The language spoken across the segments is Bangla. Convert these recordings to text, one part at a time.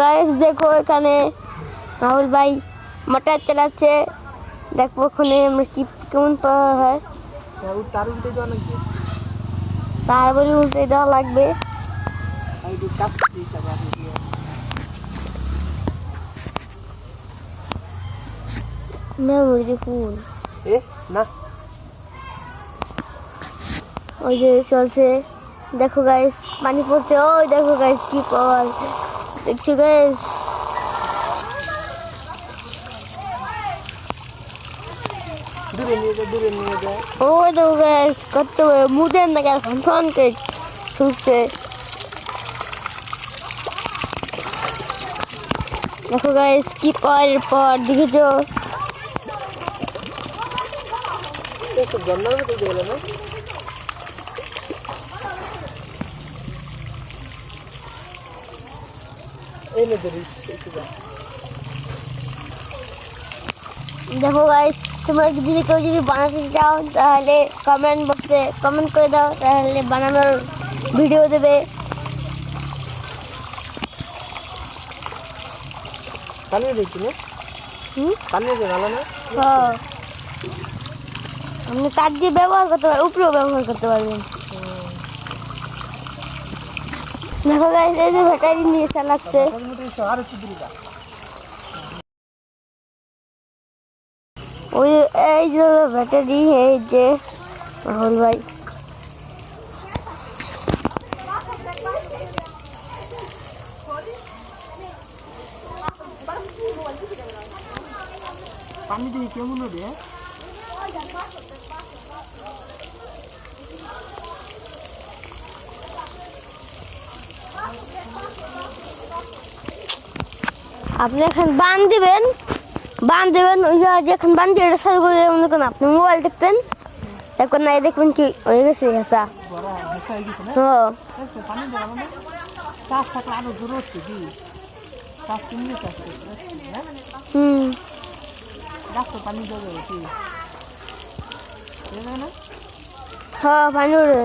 গাইস দেখো এখানে রাহুল ভাই মোটর চালাচ্ছে, দেখবো ওখানে আমরা কি কেমন পাওয়া হয়। তার বলে উল্টে দেওয়া লাগবে। মেমোরি দেখুন ওই যে চলছে, দেখো গাইস পানি পড়ছে, ওই দেখো গাইস কি পাওয়ার দেখছো গাইস। ওই দেখো গাইস কত মুদেন না কেন ফোন করে শুনছে। দেখো গাইস কি পাওয়ার পর দেখেছো। দেখো গাইস তোমরা যদি কেউ যদি বানাতে চাও তাহলে কমেন্ট বক্সে কমেন্ট করে দাও, তাহলে বানানোর ভিডিও দেবে। আপনি কাঠ দিয়ে ব্যবহার করতে পারবেন, উপরেও ব্যবহার করতে পারবেন। দেখো গাইস এই যে ব্যাটারি নিয়ে চালাচ্ছে। ওই এই যে ব্যাটারি, এই যে রাহুল ভাই পানি দিয়ে কেমন হবে? আপনি এখন বান দিবেন ওই যে এখন বান দিয়ে এটা সার্ভ করে মনে করেন আপনি মোবাইল টিপবেন, এখন না দেখবেন কি হয়ে গেছে হেসা। হ্যাঁ পানি উঠে।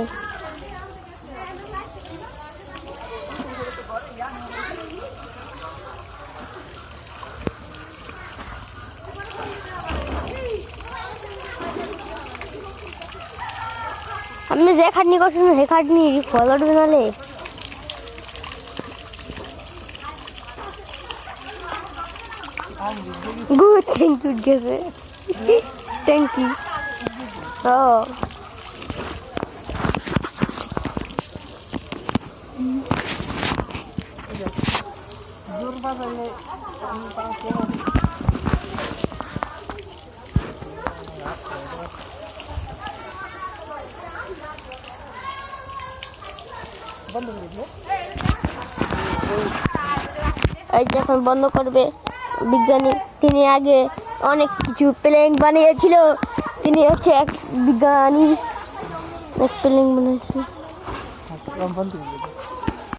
আপনি যে খাটনি করছেন সে খাটনি ফল উঠবে নালে। গুড ট্যাঙ্কি উঠ গেছে, ট্যাঙ্কি। জোর বাজালে এই যখন বন্ধ করবে বিজ্ঞানী, তিনি আগে অনেক কিছু প্লেন বানিয়েছিল। তিনি হচ্ছে এক বিজ্ঞানী, এক প্লেন বানিয়েছিল।